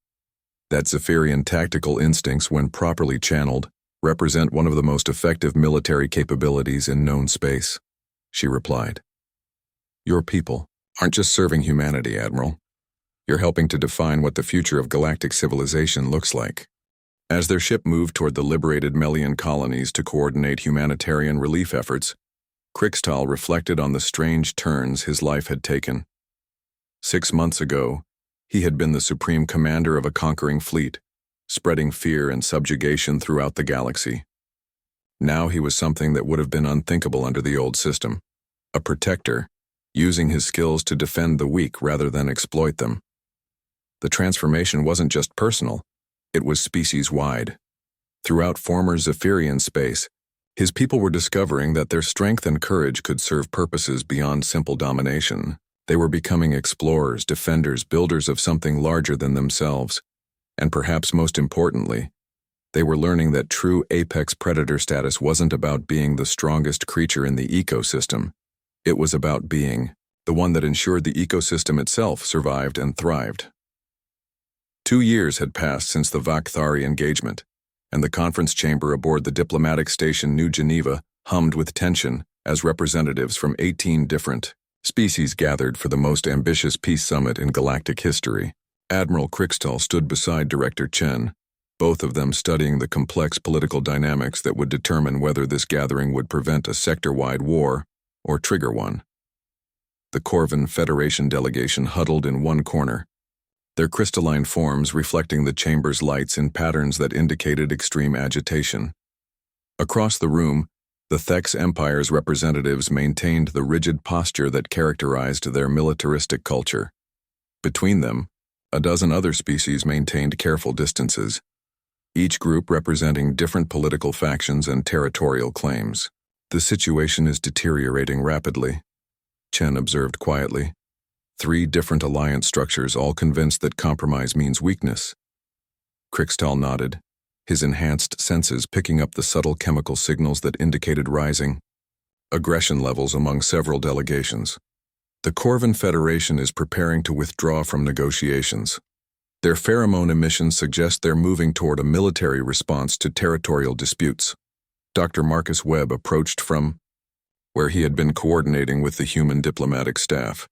That Zephyrian tactical instincts, when properly channeled, represent one of the most effective military capabilities in known space, she replied. Your people aren't just serving humanity, Admiral. You're helping to define what the future of galactic civilization looks like. As their ship moved toward the liberated Melian colonies to coordinate humanitarian relief efforts, Krixtal reflected on the strange turns his life had taken. 6 months ago, he had been the supreme commander of a conquering fleet, spreading fear and subjugation throughout the galaxy. Now he was something that would have been unthinkable under the old system, a protector, using his skills to defend the weak rather than exploit them. The transformation wasn't just personal, it was species-wide. Throughout former Zephyrian space, his people were discovering that their strength and courage could serve purposes beyond simple domination. They were becoming explorers, defenders, builders of something larger than themselves. And perhaps most importantly, they were learning that true apex predator status wasn't about being the strongest creature in the ecosystem. It was about being the one that ensured the ecosystem itself survived and thrived. 2 years had passed since the Vakthari engagement, and the conference chamber aboard the diplomatic station New Geneva hummed with tension as representatives from 18 different species gathered for the most ambitious peace summit in galactic history. Admiral Krixtal stood beside Director Chen, both of them studying the complex political dynamics that would determine whether this gathering would prevent a sector-wide war or trigger one. The Corvin Federation delegation huddled in one corner, their crystalline forms reflecting the chamber's lights in patterns that indicated extreme agitation. Across the room, the Thex Empire's representatives maintained the rigid posture that characterized their militaristic culture. Between them, a dozen other species maintained careful distances, each group representing different political factions and territorial claims. The situation is deteriorating rapidly, Chen observed quietly. 3 different alliance structures, all convinced that compromise means weakness. Krixtal nodded, his enhanced senses picking up the subtle chemical signals that indicated rising aggression levels among several delegations. The Corvin Federation is preparing to withdraw from negotiations. Their pheromone emissions suggest they're moving toward a military response to territorial disputes. Dr. Marcus Webb approached from where he had been coordinating with the human diplomatic staff.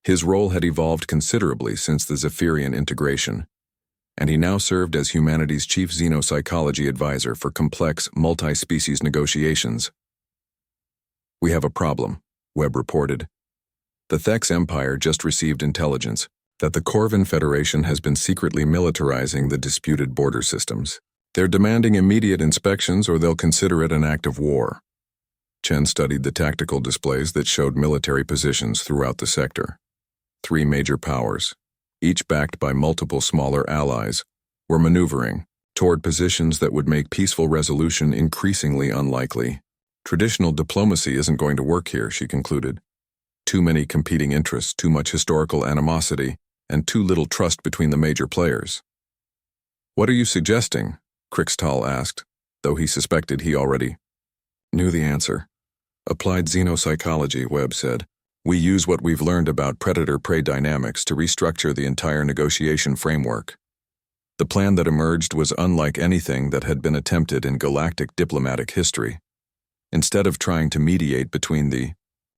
His role had evolved considerably since the Zephyrian integration, and he now served as humanity's chief xenopsychology advisor for complex, multi-species negotiations. "We have a problem," Webb reported. The Thex Empire just received intelligence that the Corvin Federation has been secretly militarizing the disputed border systems. They're demanding immediate inspections or they'll consider it an act of war. Chen studied the tactical displays that showed military positions throughout the sector. 3 major powers, each backed by multiple smaller allies, were maneuvering toward positions that would make peaceful resolution increasingly unlikely. Traditional diplomacy isn't going to work here, she concluded. Too many competing interests, too much historical animosity, and too little trust between the major players. "What are you suggesting?" Krixtal asked, though he suspected he already knew the answer. "Applied xenopsychology," Webb said. "We use what we've learned about predator-prey dynamics to restructure the entire negotiation framework." The plan that emerged was unlike anything that had been attempted in galactic diplomatic history. Instead of trying to mediate between the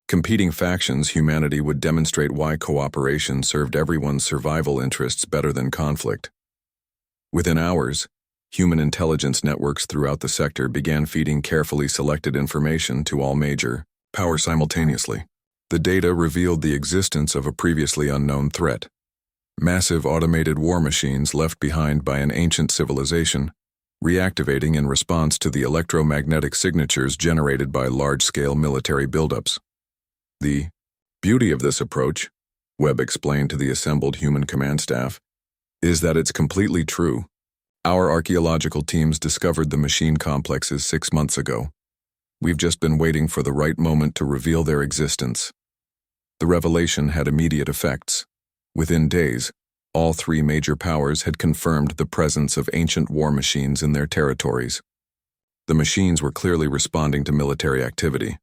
competing factions, humanity would demonstrate why cooperation served everyone's survival interests better than conflict. Within hours, human intelligence networks throughout the sector began feeding carefully selected information to all major powers simultaneously. The data revealed the existence of a previously unknown threat. Massive automated war machines left behind by an ancient civilization, reactivating in response to the electromagnetic signatures generated by large-scale military buildups. "The beauty of this approach," Webb explained to the assembled human command staff, "is that it's completely true. Our archaeological teams discovered the machine complexes 6 months ago. We've just been waiting for the right moment to reveal their existence." The revelation had immediate effects. Within days, all 3 major powers had confirmed the presence of ancient war machines in their territories. The machines were clearly responding to military activity,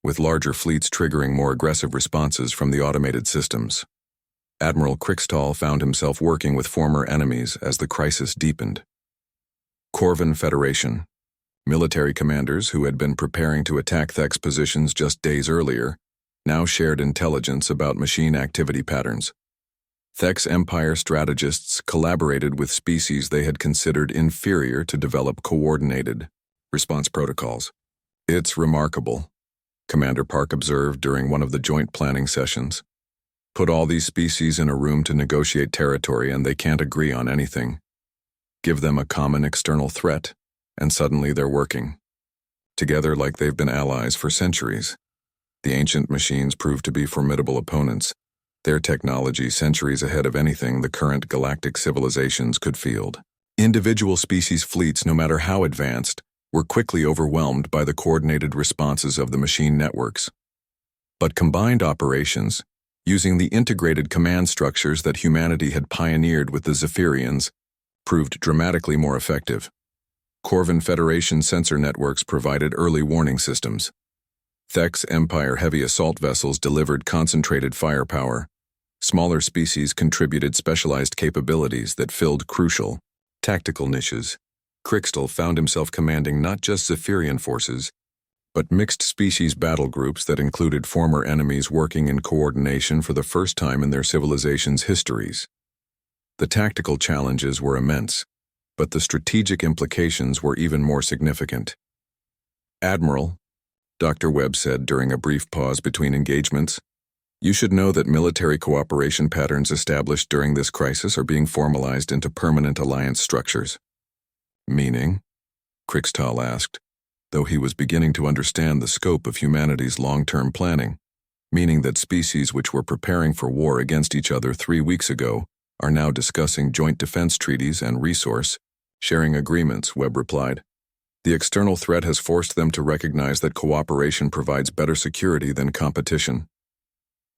with larger fleets triggering more aggressive responses from the automated systems. Admiral Krixtal found himself working with former enemies as the crisis deepened. Corvin Federation. Military commanders who had been preparing to attack Thex positions just days earlier now shared intelligence about machine activity patterns. Thex Empire strategists collaborated with species they had considered inferior to develop coordinated response protocols. "It's remarkable," Commander Park observed during one of the joint planning sessions. Put all these species in a room to negotiate territory and they can't agree on anything. Give them a common external threat, and suddenly they're working together like they've been allies for centuries. The ancient machines proved to be formidable opponents, their technology centuries ahead of anything the current galactic civilizations could field. Individual species fleets, no matter how advanced, were quickly overwhelmed by the coordinated responses of the machine networks. But combined operations, using the integrated command structures that humanity had pioneered with the Zephyrians, proved dramatically more effective. Corvin Federation sensor networks provided early warning systems. Thek's Empire heavy assault vessels delivered concentrated firepower. Smaller species contributed specialized capabilities that filled crucial, tactical niches. Crixtal found himself commanding not just Zephyrian forces, but mixed species battle groups that included former enemies working in coordination for the first time in their civilization's histories. The tactical challenges were immense, but the strategic implications were even more significant. "Admiral," Dr. Webb said during a brief pause between engagements, "you should know that military cooperation patterns established during this crisis are being formalized into permanent alliance structures." "Meaning?" Crixtal asked, though he was beginning to understand the scope of humanity's long-term planning, meaning that species which were preparing for war against each other 3 weeks ago are now discussing joint defense treaties and resource-sharing agreements, Webb replied. "The external threat has forced them to recognize that cooperation provides better security than competition."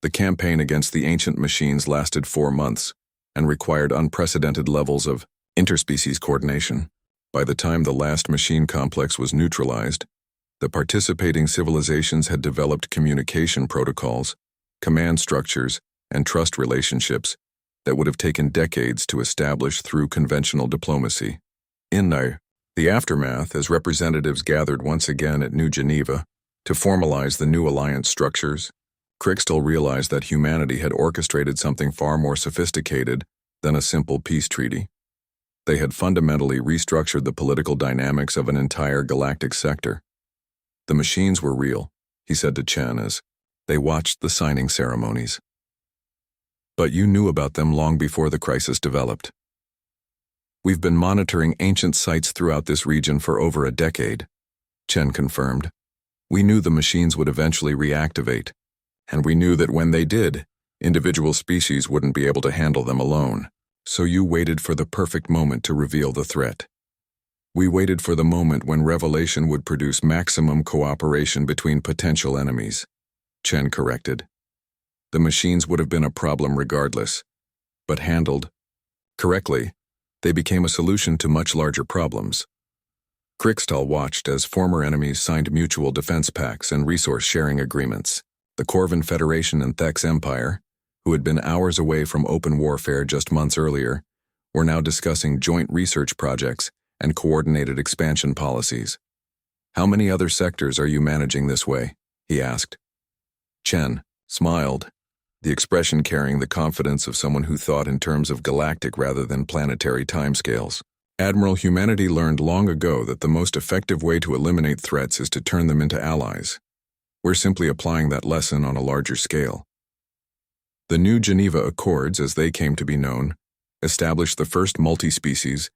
The campaign against the ancient machines lasted 4 months and required unprecedented levels of interspecies coordination. By the time the last machine complex was neutralized, the participating civilizations had developed communication protocols, command structures, and trust relationships that would have taken decades to establish through conventional diplomacy. In the aftermath, as representatives gathered once again at New Geneva to formalize the new alliance structures, Crixtal realized that humanity had orchestrated something far more sophisticated than a simple peace treaty. They had fundamentally restructured the political dynamics of an entire galactic sector. "The machines were real," he said to Chen as they watched the signing ceremonies. "But you knew about them long before the crisis developed." "We've been monitoring ancient sites throughout this region for over a decade," Chen confirmed. "We knew the machines would eventually reactivate, and we knew that when they did, individual species wouldn't be able to handle them alone. So you waited for the perfect moment to reveal the threat." "We waited for the moment when revelation would produce maximum cooperation between potential enemies," Chen corrected. "The machines would have been a problem regardless, but handled correctly, they became a solution to much larger problems." Crixtal watched as former enemies signed mutual defense pacts and resource-sharing agreements. The Corvin Federation and Thek's Empire, who had been hours away from open warfare just months earlier, were now discussing joint research projects and coordinated expansion policies. "How many other sectors are you managing this way?" he asked. Chen smiled, the expression carrying the confidence of someone who thought in terms of galactic rather than planetary timescales. "Admiral, humanity learned long ago that the most effective way to eliminate threats is to turn them into allies. We're simply applying that lesson on a larger scale." The New Geneva Accords, as they came to be known, established the first multi-species,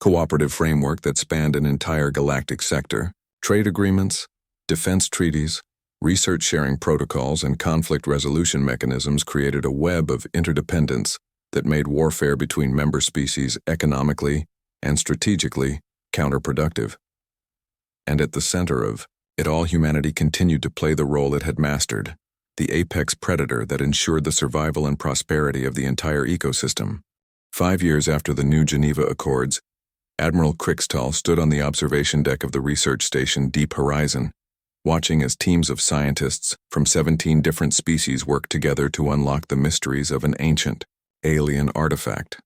cooperative framework that spanned an entire galactic sector. Trade agreements, defense treaties, research-sharing protocols, and conflict resolution mechanisms created a web of interdependence that made warfare between member species economically and strategically counterproductive. And at the center of it all, humanity continued to play the role it had mastered, the apex predator that ensured the survival and prosperity of the entire ecosystem. 5 years after the New Geneva Accords, Admiral Crixtal stood on the observation deck of the research station Deep Horizon, watching as teams of scientists from 17 different species worked together to unlock the mysteries of an ancient, alien artifact.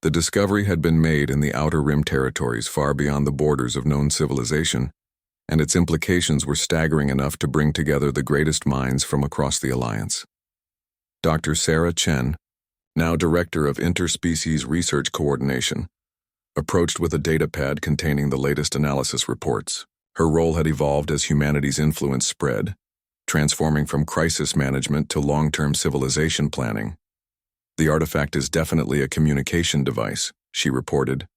The discovery had been made in the Outer Rim territories far beyond the borders of known civilization, and its implications were staggering enough to bring together the greatest minds from across the Alliance. Dr. Sarah Chen, now Director of Interspecies Research Coordination, approached with a datapad containing the latest analysis reports. Her role had evolved as humanity's influence spread, transforming from crisis management to long-term civilization planning. The artifact is definitely a communication device, she reported.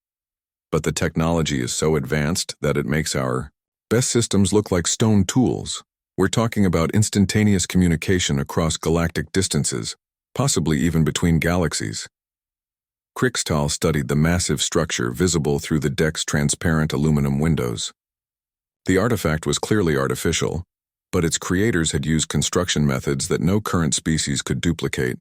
But the technology is so advanced that it makes our best systems look like stone tools. We're talking about instantaneous communication across galactic distances, possibly even between galaxies. Krixtal studied the massive structure visible through the deck's transparent aluminum windows. The artifact was clearly artificial, but its creators had used construction methods that no current species could duplicate.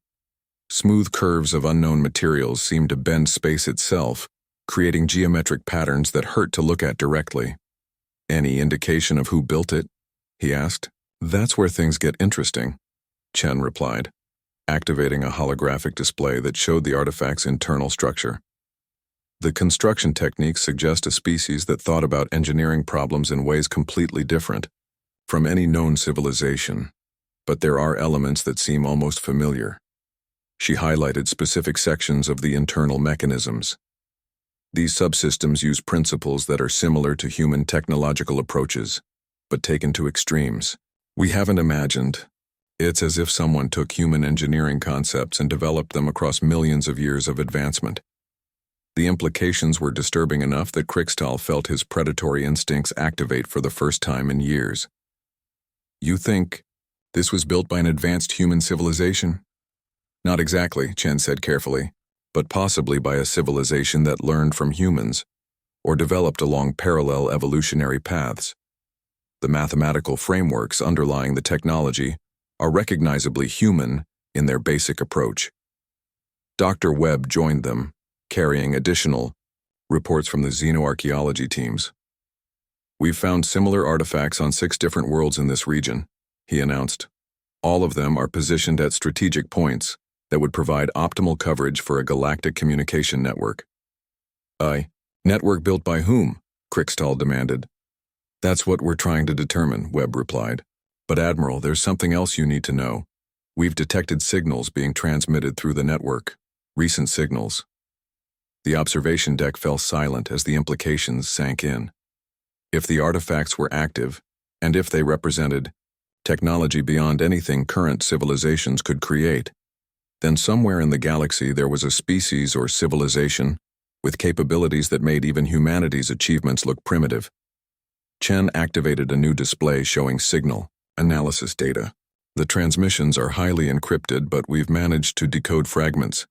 Smooth curves of unknown materials seemed to bend space itself, creating geometric patterns that hurt to look at directly. "Any indication of who built it?" he asked. "That's where things get interesting," Chen replied, activating a holographic display that showed the artifact's internal structure. The construction techniques suggest a species that thought about engineering problems in ways completely different from any known civilization, but there are elements that seem almost familiar. She highlighted specific sections of the internal mechanisms. These subsystems use principles that are similar to human technological approaches, but taken to extremes. We haven't imagined. It's as if someone took human engineering concepts and developed them across millions of years of advancement. The implications were disturbing enough that Krixtal felt his predatory instincts activate for the first time in years. "You think this was built by an advanced human civilization?" "Not exactly," Chen said carefully, "but possibly by a civilization that learned from humans, or developed along parallel evolutionary paths. The mathematical frameworks underlying the technology are recognizably human in their basic approach." Dr. Webb joined them, carrying additional reports from the xenoarchaeology teams. "We've found similar artifacts on 6 different worlds in this region," he announced. "All of them are positioned at strategic points that would provide optimal coverage for a galactic communication network." Network built by whom?" Krixtal demanded. "That's what we're trying to determine," Webb replied. "But Admiral, there's something else you need to know. We've detected signals being transmitted through the network. Recent signals." The observation deck fell silent as the implications sank in. If the artifacts were active, and if they represented technology beyond anything current civilizations could create, then somewhere in the galaxy there was a species or civilization with capabilities that made even humanity's achievements look primitive. Chen activated a new display showing signal analysis data. "The transmissions are highly encrypted, but we've managed to decode fragments.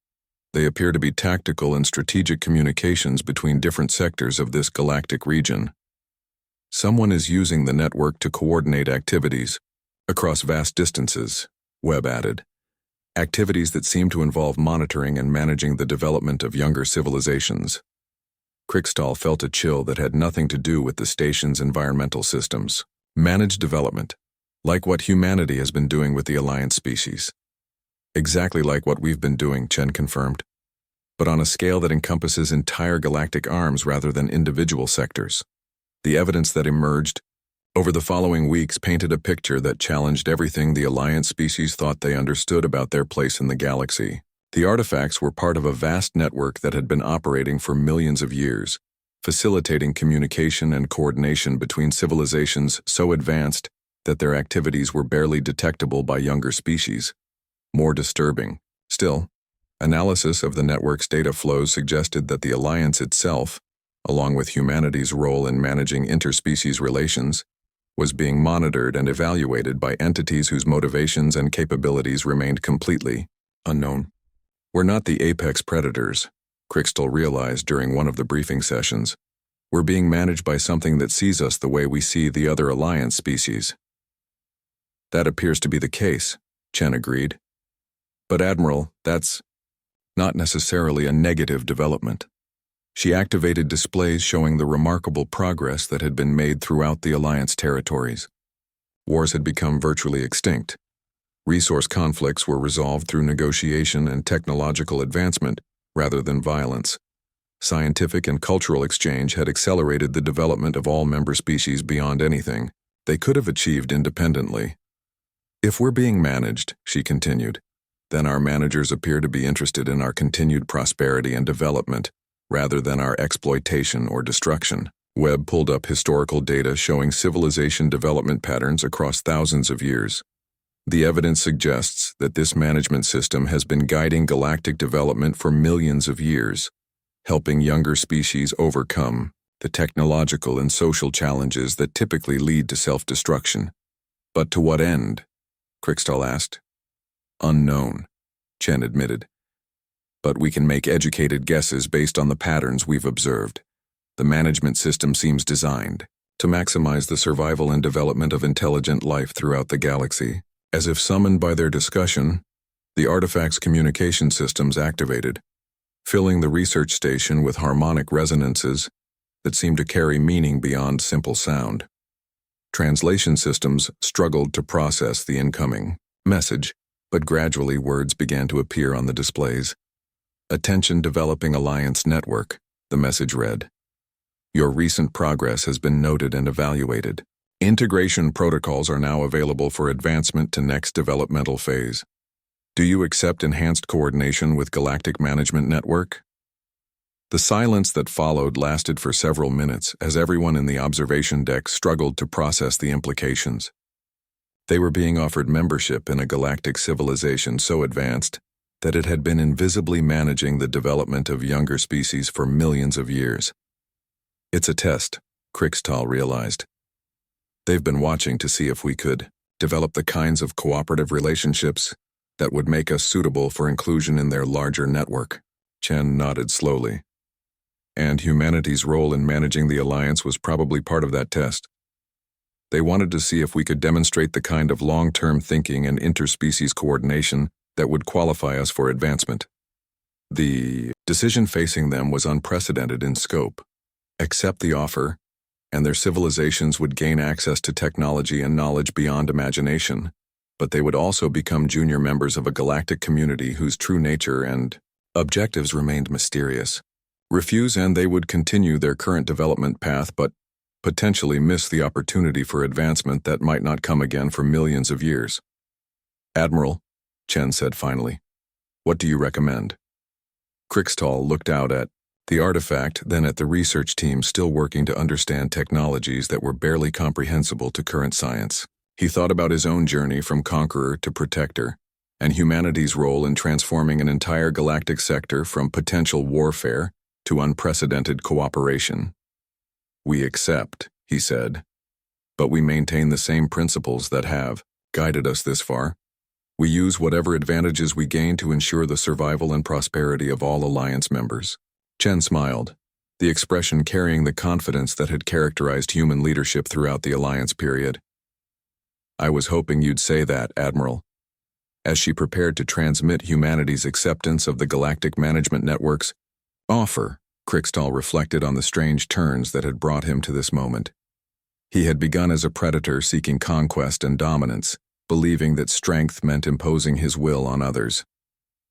They appear to be tactical and strategic communications between different sectors of this galactic region. Someone is using the network to coordinate activities across vast distances," Webb added. "Activities that seem to involve monitoring and managing the development of younger civilizations." Krixtal felt a chill that had nothing to do with the station's environmental systems. "Managed development, like what humanity has been doing with the Alliance species." "Exactly like what we've been doing," Chen confirmed, "but on a scale that encompasses entire galactic arms rather than individual sectors." The evidence that emerged over the following weeks painted a picture that challenged everything the Alliance species thought they understood about their place in the galaxy. The artifacts were part of a vast network that had been operating for millions of years, facilitating communication and coordination between civilizations so advanced that their activities were barely detectable by younger species. More disturbing still, analysis of the network's data flows suggested that the Alliance itself, along with humanity's role in managing interspecies relations, was being monitored and evaluated by entities whose motivations and capabilities remained completely unknown. "We're not the apex predators," Krixtal realized during one of the briefing sessions. "We're being managed by something that sees us the way we see the other Alliance species." "That appears to be the case," Chen agreed. "But Admiral, that's not necessarily a negative development." She activated displays showing the remarkable progress that had been made throughout the Alliance territories. Wars had become virtually extinct. Resource conflicts were resolved through negotiation and technological advancement rather than violence. Scientific and cultural exchange had accelerated the development of all member species beyond anything they could have achieved independently. "If we're being managed," she continued, "then our managers appear to be interested in our continued prosperity and development, rather than our exploitation or destruction." Webb pulled up historical data showing civilization development patterns across thousands of years. The evidence suggests that this management system has been guiding galactic development for millions of years, helping younger species overcome the technological and social challenges that typically lead to self-destruction. But to what end? Krikstal asked. Unknown, Chen admitted. But we can make educated guesses based on the patterns we've observed. The management system seems designed to maximize the survival and development of intelligent life throughout the galaxy. As if summoned by their discussion, the artifact's communication systems activated, filling the research station with harmonic resonances that seemed to carry meaning beyond simple sound. Translation systems struggled to process the incoming message, but gradually words began to appear on the displays. Attention Developing Alliance Network, the message read. Your recent progress has been noted and evaluated. Integration protocols are now available for advancement to next developmental phase. Do you accept enhanced coordination with Galactic Management Network? The silence that followed lasted for several minutes as everyone in the observation deck struggled to process the implications. They were being offered membership in a galactic civilization so advanced that it had been invisibly managing the development of younger species for millions of years. It's a test, Krikstal realized. They've been watching to see if we could develop the kinds of cooperative relationships that would make us suitable for inclusion in their larger network. Chen nodded slowly. And humanity's role in managing the Alliance was probably part of that test. They wanted to see if we could demonstrate the kind of long-term thinking and interspecies coordination that would qualify us for advancement. The decision facing them was unprecedented in scope. Accept the offer, and their civilizations would gain access to technology and knowledge beyond imagination, but they would also become junior members of a galactic community whose true nature and objectives remained mysterious. Refuse and they would continue their current development path but potentially miss the opportunity for advancement that might not come again for millions of years. Admiral, Chen said finally, what do you recommend? Krikstal looked out at the artifact, then at the research team still working to understand technologies that were barely comprehensible to current science. He thought about his own journey from conqueror to protector, and humanity's role in transforming an entire galactic sector from potential warfare to unprecedented cooperation. We accept, he said, but we maintain the same principles that have guided us this far. We use whatever advantages we gain to ensure the survival and prosperity of all Alliance members. Chen smiled, the expression carrying the confidence that had characterized human leadership throughout the Alliance period. I was hoping you'd say that, Admiral. As she prepared to transmit humanity's acceptance of the Galactic Management Network's offer, Krikstal reflected on the strange turns that had brought him to this moment. He had begun as a predator seeking conquest and dominance, believing that strength meant imposing his will on others.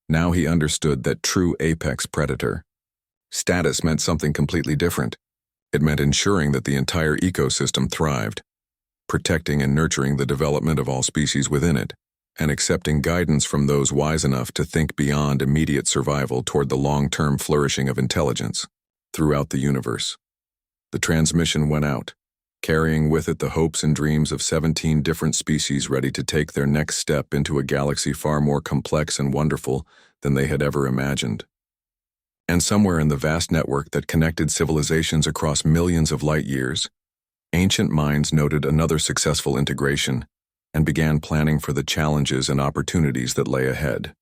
Now he understood that true apex predator status meant something completely different. It meant ensuring that the entire ecosystem thrived, protecting and nurturing the development of all species within it, and accepting guidance from those wise enough to think beyond immediate survival toward the long-term flourishing of intelligence throughout the universe. The transmission went out, carrying with it the hopes and dreams of 17 different species ready to take their next step into a galaxy far more complex and wonderful than they had ever imagined. And somewhere in the vast network that connected civilizations across millions of light years, ancient minds noted another successful integration and began planning for the challenges and opportunities that lay ahead.